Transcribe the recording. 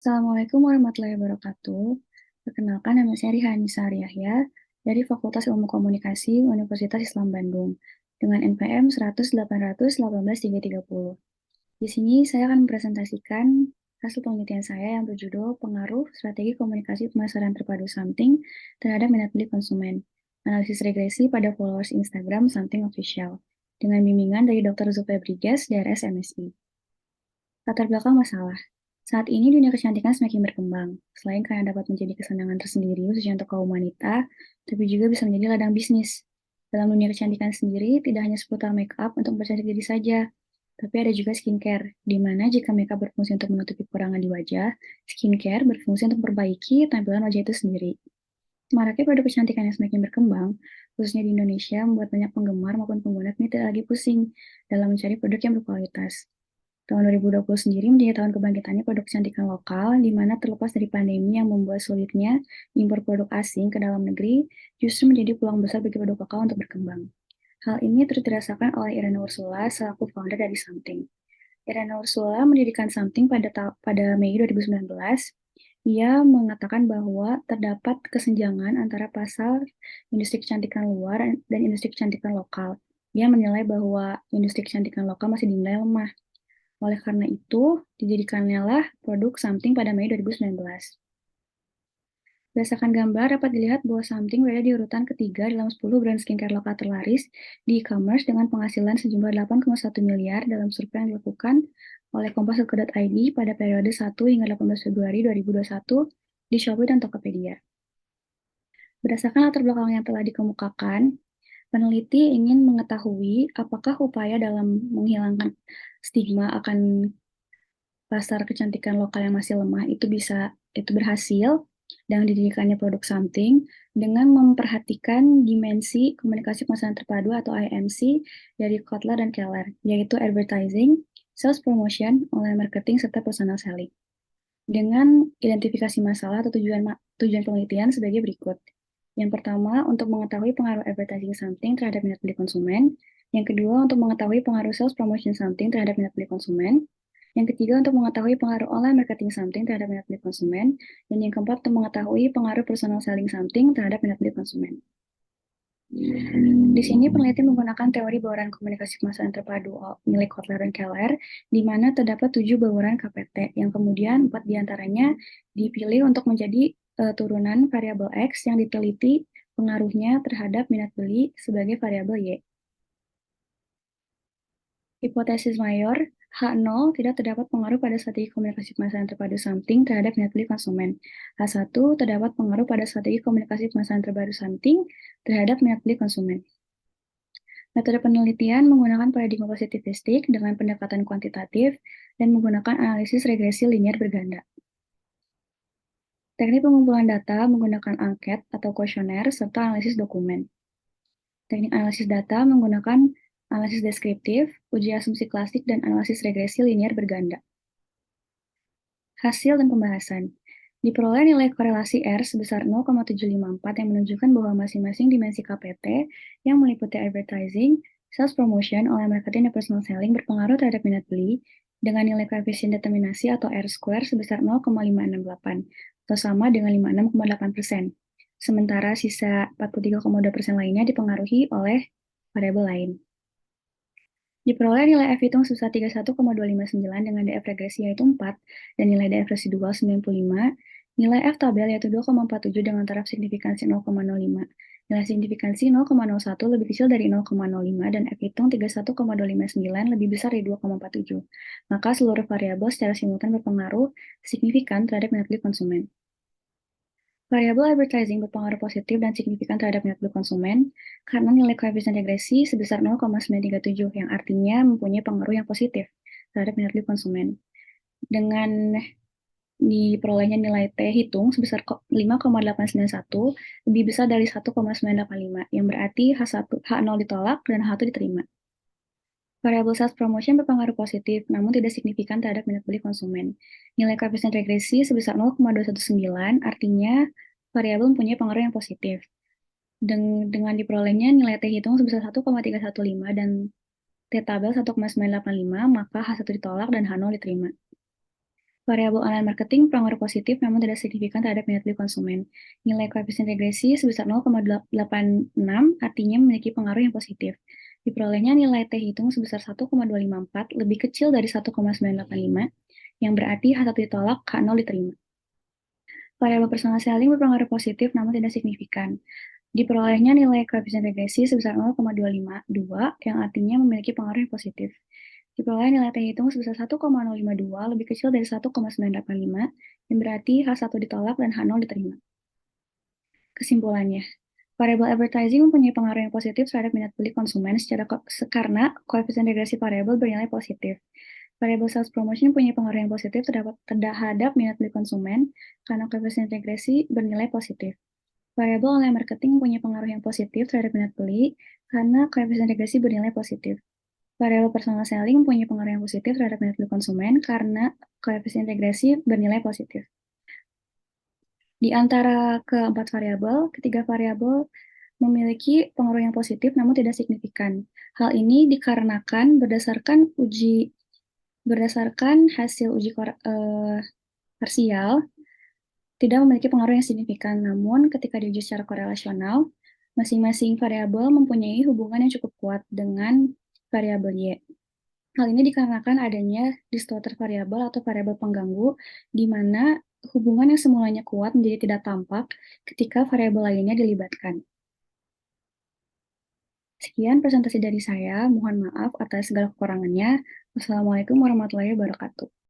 Assalamualaikum warahmatullahi wabarakatuh. Perkenalkan, nama saya Rihani Yahya dari Fakultas Ilmu Komunikasi Universitas Islam Bandung dengan NPM 100.818.330. Di sini saya akan mempresentasikan hasil penelitian saya yang berjudul Pengaruh Strategi Komunikasi Pemasaran Terpadu Something terhadap minat beli konsumen, analisis regresi pada followers Instagram Something Official, dengan bimbingan dari Dr. Zulfebriges, DRS MSI. Latar belakang masalah. Saat ini dunia kecantikan semakin berkembang. Selain karena dapat menjadi kesenangan tersendiri khususnya untuk kaum wanita, tapi juga bisa menjadi ladang bisnis. Dalam dunia kecantikan sendiri, tidak hanya seputar make up untuk mempercantik diri saja, tapi ada juga skincare, di mana jika make up berfungsi untuk menutupi kekurangan di wajah, skincare berfungsi untuk memperbaiki tampilan wajah itu sendiri. Maraknya produk kecantikan yang semakin berkembang, khususnya di Indonesia, membuat banyak penggemar maupun pengguna kini tidak lagi pusing dalam mencari produk yang berkualitas. Tahun 2020 sendiri menjadi tahun kebangkitannya produk kecantikan lokal, di mana terlepas dari pandemi yang membuat sulitnya impor produk asing ke dalam negeri, justru menjadi peluang besar bagi produk lokal untuk berkembang. Hal ini turut dirasakan oleh Irena Ursula selaku founder dari Something. Irena Ursula mendirikan Something pada Mei 2019. Ia mengatakan bahwa terdapat kesenjangan antara pasar industri kecantikan luar dan industri kecantikan lokal. Ia menilai bahwa industri kecantikan lokal masih dinilai lemah. Oleh karena itu, didirikannya lah produk Something pada Mei 2019. Berdasarkan gambar, dapat dilihat bahwa Something berada di urutan ketiga dalam 10 brand skincare lokal terlaris di e-commerce dengan penghasilan sejumlah 8,1 miliar dalam survei yang dilakukan oleh kompas.co.id pada periode 1 hingga 18 Februari 2021 di Shopee dan Tokopedia. Berdasarkan latar belakang yang telah dikemukakan, peneliti ingin mengetahui apakah upaya dalam menghilangkan stigma akan pasar kecantikan lokal yang masih lemah itu berhasil dengan didirikannya produk Something dengan memperhatikan dimensi komunikasi pemasaran terpadu atau IMC dari Kotler dan Keller, yaitu advertising, sales promotion, online marketing, serta personal selling. Dengan identifikasi masalah atau tujuan penelitian sebagai berikut. Yang pertama, untuk mengetahui pengaruh advertising Something terhadap minat beli konsumen. Yang kedua, untuk mengetahui pengaruh sales promotion Something terhadap minat beli konsumen. Yang ketiga, untuk mengetahui pengaruh online marketing Something terhadap minat beli konsumen. Dan yang keempat, untuk mengetahui pengaruh personal selling Something terhadap minat beli konsumen. Di sini peneliti menggunakan teori bauran komunikasi pemasaran terpadu milik Kotler dan Keller, di mana terdapat 7 bauran KPT, yang kemudian 4 diantaranya dipilih untuk menjadi turunan variabel X yang diteliti pengaruhnya terhadap minat beli sebagai variabel Y. Hipotesis mayor, H0 tidak terdapat pengaruh pada strategi komunikasi pemasaran terpadu Something terhadap minat beli konsumen. H1 terdapat pengaruh pada strategi komunikasi pemasaran terpadu Something terhadap minat beli konsumen. Metode penelitian menggunakan paradigma positivistik dengan pendekatan kuantitatif dan menggunakan analisis regresi linear berganda. Teknik pengumpulan data menggunakan angket atau kuesioner serta analisis dokumen. Teknik analisis data menggunakan analisis deskriptif, uji asumsi klasik, dan analisis regresi linear berganda. Hasil dan pembahasan. Diperoleh nilai korelasi R sebesar 0,754 yang menunjukkan bahwa masing-masing dimensi KPT yang meliputi advertising, sales promotion, online marketing, dan personal selling berpengaruh terhadap minat beli dengan nilai koefisien determinasi atau R square sebesar 0,568 atau sama dengan 56,8%. Sementara sisa 43,2% lainnya dipengaruhi oleh variabel lain. Diperoleh nilai F hitung sebesar 31,259 dengan DF regresi yaitu 4 dan nilai DF residual 95, nilai F tabel yaitu 2,47 dengan taraf signifikansi 0,05. Nilai signifikansi 0,01 lebih kecil dari 0,05 dan F hitung 31,259 lebih besar dari 2,47. Maka seluruh variabel secara simultan berpengaruh signifikan terhadap minat beli konsumen. Variabel advertising berpengaruh positif dan signifikan terhadap minat beli konsumen karena nilai koefisien regresi sebesar 0,937 yang artinya mempunyai pengaruh yang positif terhadap minat beli konsumen. Dengan diperolehnya nilai T hitung sebesar 5,891 lebih besar dari 1,985 yang berarti H0 ditolak dan H1 diterima. Variabel sales promotion berpengaruh positif, namun tidak signifikan terhadap minat beli konsumen. Nilai koefisien regresi sebesar 0,219, artinya variabel mempunyai pengaruh yang positif. Dengan diperolehnya nilai T hitung sebesar 1,315 dan T tabel 1,985, maka H1 ditolak dan H0 diterima. Variabel online marketing berpengaruh positif namun tidak signifikan terhadap minat beli konsumen. Nilai koefisien regresi sebesar 0,86 artinya memiliki pengaruh yang positif. Diperolehnya nilai T hitung sebesar 1,254 lebih kecil dari 1,985, yang berarti H1 ditolak, H0 diterima. Variabel personal selling berpengaruh positif namun tidak signifikan. Diperolehnya nilai koefisien regresi sebesar 0,252 yang artinya memiliki pengaruh yang positif. Diperoleh nilai T hitung sebesar 1,052 lebih kecil dari 1,985 yang berarti H1 ditolak dan H0 diterima. Kesimpulannya, variabel advertising mempunyai pengaruh yang positif terhadap minat beli konsumen karena koefisien regresi variabel bernilai positif. Variabel sales promotion mempunyai pengaruh yang positif terhadap minat beli konsumen karena koefisien regresi bernilai positif. Variabel online marketing mempunyai pengaruh yang positif terhadap minat beli karena koefisien regresi bernilai positif. Variabel personal selling mempunyai pengaruh yang positif terhadap minat beli konsumen karena koefisien regresi bernilai positif. Di antara keempat variabel, ketiga variabel memiliki pengaruh yang positif namun tidak signifikan. Hal ini dikarenakan berdasarkan hasil uji parsial tidak memiliki pengaruh yang signifikan. Namun ketika diuji secara korelasional, masing-masing variabel mempunyai hubungan yang cukup kuat dengan variabel Y. Hal ini dikarenakan adanya distorter variabel atau variabel pengganggu, di mana hubungan yang semulanya kuat menjadi tidak tampak ketika variabel lainnya dilibatkan. Sekian presentasi dari saya, mohon maaf atas segala kekurangannya. Wassalamualaikum warahmatullahi wabarakatuh.